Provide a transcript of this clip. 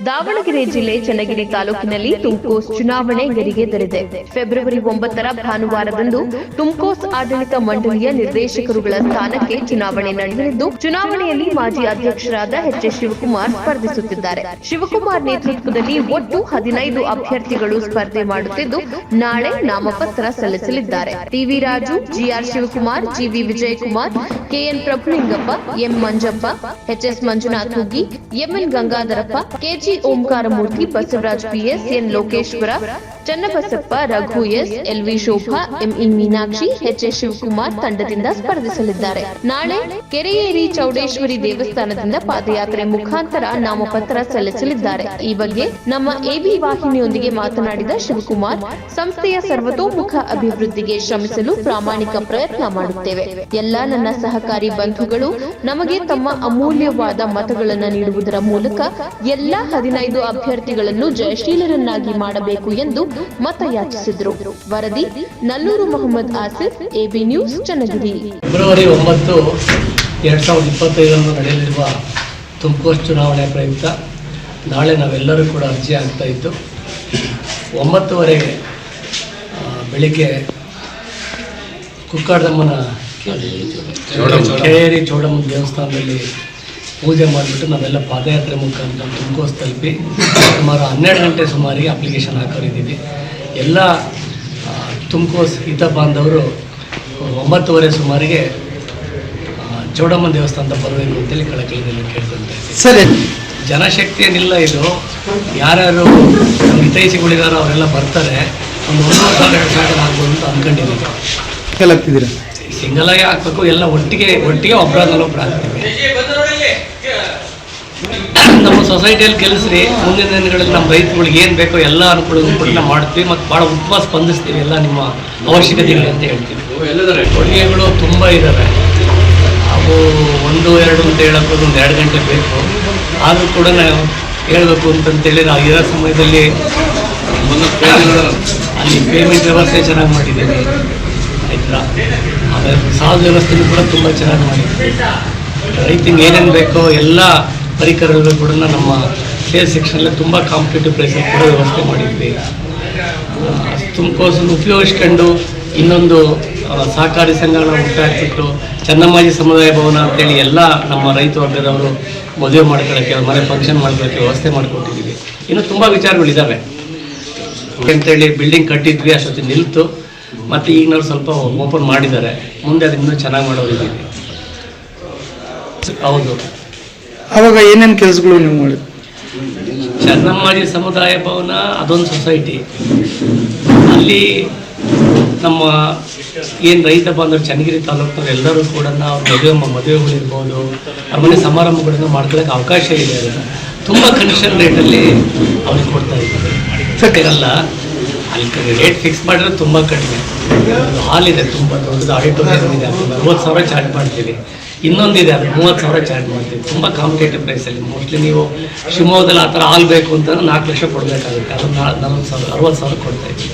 ದಾವಣಗೆರೆ ಜಿಲ್ಲೆ ಚನ್ನಗಿರಿ ತಾಲೂಕಿನಲ್ಲಿ ತುಮಕೋಸ್ ಚುನಾವಣೆ ಗರಿಗೆದರಿದೆ. ಫೆಬ್ರವರಿ 9ರ ಭಾನುವಾರದಂದು ತುಮಕೋಸ್ ಆಡಳಿತ ಮಂಡಳಿಯ ನಿರ್ದೇಶಕರುಗಳ ಸ್ಥಾನಕ್ಕೆ ಚುನಾವಣೆ ನಡೆಯಲಿದ್ದು, ಚುನಾವಣೆಯಲ್ಲಿ ಮಾಜಿ ಅಧ್ಯಕ್ಷರಾದ ಎಚ್.ಎಸ್. ಶಿವಕುಮಾರ್ ಸ್ಪರ್ಧಿಸುತ್ತಿದ್ದಾರೆ. ಶಿವಕುಮಾರ್ ನೇತೃತ್ವದಲ್ಲಿ ಒಟ್ಟು 15 ಅಭ್ಯರ್ಥಿಗಳು ಸ್ಪರ್ಧೆ ಮಾಡುತ್ತಿದ್ದು, ನಾಳೆ ನಾಮಪತ್ರ ಸಲ್ಲಿಸಲಿದ್ದಾರೆ. TV Raju, GR Shivakumar, GV Vijayakumar, KN Prabhulingappa, M Manjappa, HS Manjunath Huggi, MN Gangadharappa, KG Omkaramurthy, Basavaraj PS, N Lokeshwara, Channabasappa, Raghu S, LV Shobha, ME Meenakshi, HS Shivakumar ತಂಡದಿಂದ ಸ್ಪರ್ಧಿಸಲಿದ್ದಾರೆ. ನಾಳೆ ಕೆರೆಯೇರಿ ಚೌಡೇಶ್ವರಿ ದೇವಸ್ಥಾನದಿಂದ ಪಾದಯಾತ್ರೆ ಮುಖಾಂತರ ನಾಮಪತ್ರ ಸಲ್ಲಿಸಲಿದ್ದಾರೆ. ಈ ಬಗ್ಗೆ ನಮ್ಮ ಎಬಿ ವಾಹಿನಿಯೊಂದಿಗೆ ಮಾತನಾಡಿದ ಶಿವಕುಮಾರ್, ಸಂಸ್ಥೆಯ ಸರ್ವತೋಮುಖ ಅಭಿವೃದ್ಧಿಗೆ ಶ್ರಮಿಸಲು ಪ್ರಾಮಾಣಿಕ ಪ್ರಯತ್ನ ಮಾಡುತ್ತೇವೆ. ಎಲ್ಲಾ ನನ್ನ ಸಹಕಾರಿ ಬಂಧುಗಳು ನಮಗೆ ತಮ್ಮ ಅಮೂಲ್ಯವಾದ ಮತಗಳನ್ನು ನೀಡುವುದರ ಮೂಲಕ ಎಲ್ಲಾ 15 ಅಭ್ಯರ್ಥಿಗಳನ್ನು ಜಯಶೀಲರನ್ನಾಗಿ ಮಾಡಬೇಕು ಎಂದು ಮತಯಾಚಿಸಿದರು. ವರದಿ Nalluru Mohammed Asif, AB news, Channagiri. February 9, 2025 ನಡೆಯಲಿರುವ ತುಮಕೋಸ್ ಚುನಾವಣೆ ಪ್ರಯುಕ್ತ ನಾಳೆ ನಾವೆಲ್ಲರೂ ಕೂಡ ಅರ್ಜಿ ಆಗ್ತಾ ಇತ್ತು. 9:30 ಬೆಳಿಗ್ಗೆ ಕುಕ್ಕಾಡಮ್ಮನ ಕೆರೆಯೇರಿ ಚೌಡಮ್ಮ ದೇವಸ್ಥಾನದಲ್ಲಿ ಪೂಜೆ ಮಾಡಿಬಿಟ್ಟು ನಾವೆಲ್ಲ ಪಾದಯಾತ್ರೆ ಮುಖಾಂತರ ತುಮಕೋಸ್ ತಲುಪಿ ಸುಮಾರು 12 ಗಂಟೆ ಸುಮಾರಿಗೆ ಅಪ್ಲಿಕೇಶನ್ ಹಾಕೋರಿದ್ದೀವಿ. ಎಲ್ಲ ತುಮಕೋಸ್ ಹಿತ ಬಾಂಧವರು 9:30 ಸುಮಾರಿಗೆ ಚೌಡಮ್ಮನ ದೇವಸ್ಥಾನದ ಬರಬೇಕು ಅಂತೇಳಿ ಕಳಕಳಿಯಲ್ಲಿ ಕೇಳ್ಕೊಳ್ತಾ ಇದ್ದೀವಿ. ಸರಿ, ಜನಶಕ್ತಿ ಏನಿಲ್ಲ, ಇದು ಯಾರ್ಯಾರು ನಮ್ಮ ಹಿತೈಷಿಗಳಿದಾರೋ ಅವರೆಲ್ಲ ಬರ್ತಾರೆ. ಒಂದು 1,000-2,000 ಆಗ್ಬೋದು ಅಂತ ಅಂದ್ಕೊಂಡಿದ್ದೀವಿ. ಸಿಂಗಲ್ ಆಗಿ ಹಾಕ್ಬೇಕು, ಎಲ್ಲ ಒಟ್ಟಿಗೆ ಒಬ್ಬರನ್ನೊಬ್ಬರು ಹಾಕ್ತೀವಿ. ನಮ್ಮ ಸೊಸೈಟಿಯಲ್ಲಿ ಕೆಲಸ್ರಿ, ಮುಂದಿನ ದಿನಗಳಲ್ಲಿ ನಮ್ಮ ರೈತರುಗಳಿಗೆ ಏನು ಬೇಕೋ ಎಲ್ಲ ಅನುಕೂಲ ಮಾಡ್ತೀವಿ ಮತ್ತು ಭಾಳ ಉತ್ತಮ ಸ್ಪಂದಿಸ್ತೀವಿ. ಎಲ್ಲ ನಿಮ್ಮ ಅವಶ್ಯಕತೆಗಳು ಅಂತ ಹೇಳ್ತೀವಿ. ಕೊಡುಗೆಗಳು ತುಂಬ ಇದ್ದಾವೆ. ಅವು 1-2 ಅಂತ ಹೇಳೋಕ್ಕೆ ಒಂದು 2 ಗಂಟೆ ಬೇಕು. ಆದರೂ ಕೂಡ ನಾವು ಹೇಳಬೇಕು ಅಂತಂತೇಳಿ ನಾವು ಇರೋ ಸಮಯದಲ್ಲಿ ಅಲ್ಲಿ ಪೇಮೆಂಟ್ ವ್ಯವಸ್ಥೆ ಚೆನ್ನಾಗಿ ಮಾಡಿದ್ದೀವಿ, ಆಯ್ತಾ. ಆಮೇಲೆ ಸಾಲ ವ್ಯವಸ್ಥೆನೂ ಕೂಡ ತುಂಬ ಚೆನ್ನಾಗಿ ಮಾಡಿದ್ದೀವಿ. ರೈತಿಂಗ್ ಏನೇನು ಬೇಕೋ ಎಲ್ಲ ಪರಿಕರಗಳು ಕೂಡ ನಮ್ಮ ಸೇಲ್ಸ್ ಸೆಕ್ಷನಲ್ಲಿ ತುಂಬ ಕಾಂಪಿಟೇಟಿವ್ ಪ್ರೈಸಲ್ಲಿ ಕೂಡ ವ್ಯವಸ್ಥೆ ಮಾಡಿದ್ವಿ. ತುಮಕೋಸನ್ನು ಉಪಯೋಗಿಸ್ಕೊಂಡು ಇನ್ನೊಂದು ಸಹಕಾರಿ ಸಂಘಗಳನ್ನ ಹುಟ್ಟಾಕ್ಬಿಟ್ಟು ಚೆನ್ನಮ್ಮಾಜಿ ಸಮುದಾಯ ಭವನ ಅಂತೇಳಿ ಎಲ್ಲ ನಮ್ಮ ರೈತ ವರ್ಗದವರು ಮದುವೆ ಮಾಡ್ಕೊಳ್ಳೋಕ್ಕೆ, ಮನೆ ಫಂಕ್ಷನ್ ಮಾಡ್ಕೊಳ್ಳೋಕ್ಕೆ ವ್ಯವಸ್ಥೆ ಮಾಡಿಕೊಟ್ಟಿದ್ದೀವಿ. ಇನ್ನೂ ತುಂಬ ವಿಚಾರಗಳಿದ್ದಾವೆ ಅಂತೇಳಿ ಬಿಲ್ಡಿಂಗ್ ಕಟ್ಟಿದ್ವಿ, ಅಷ್ಟೊತ್ತು ನಿಲ್ತು. ಮತ್ತು ಈಗ ನಾವು ಸ್ವಲ್ಪ ಓಪನ್ ಮಾಡಿದ್ದಾರೆ, ಮುಂದೆ ಅದು ಇನ್ನೂ ಚೆನ್ನಾಗಿ ಮಾಡೋರಿದ್ದೀವಿ. ಹೌದು, ಅವಾಗ ಏನೇನು ಕೆಲಸಗಳು ನೀವು ಮಾಡಿ? ಚೆನ್ನಮ್ಮಾಜಿ ಸಮುದಾಯ ಭವನ ಅದೊಂದು ಸೊಸೈಟಿ. ಅಲ್ಲಿ ನಮ್ಮ ಏನು ರೈತ ಬಾಂಧವರು ಚನ್ನಗಿರಿ ತಾಲೂಕಿನವ್ರು ಎಲ್ಲರೂ ಕೂಡ ಅವ್ರ ಮದುವೆಗಳಿರ್ಬೋದು, ಅವ್ರ ಮನೆ ಸಮಾರಂಭಗಳನ್ನು ಮಾಡ್ಕೊಳ್ಳೋಕೆ ಅವಕಾಶ ಇದೆ. ತುಂಬ ಕನ್ಸೆಷನ್ ರೇಟಲ್ಲಿ ಅವ್ರಿಗೆ ಕೊಡ್ತಾ ಇದ್ದಾರೆ. ಇರಲ್ಲ, ಅಲ್ಲಿ ರೇಟ್ ಫಿಕ್ಸ್ ಮಾಡಿದ್ರೆ ತುಂಬ ಕಡಿಮೆ. ಹಾಲ್ ಇದೆ, ತುಂಬ ದೊಡ್ಡದು ಆಡಿಟೋರಿಯಂ ಇದೆ, 40,000 ಚಾರ್ಜ್ ಮಾಡ್ತೀವಿ. ಇನ್ನೊಂದಿದೆ, ಅದು 30,000 ಚಾರ್ಜ್ ಮಾಡ್ತೀವಿ. ತುಂಬ ಕಾಂಪಿಟೇಟಿವ್ ಪ್ರೈಸಲ್ಲಿ. ಮೋಸ್ಟ್ಲಿ ನೀವು ಶಿವಮೊಗ್ಗದಲ್ಲಿ ಆ ಥರ ಹಾಲ್ ಬೇಕು ಅಂತ 4 ಲಕ್ಷ ಕೊಡಬೇಕಾಗುತ್ತೆ. ಅದು 40,000 60,000 ಕೊಡ್ತಾ ಇದ್ದೀವಿ.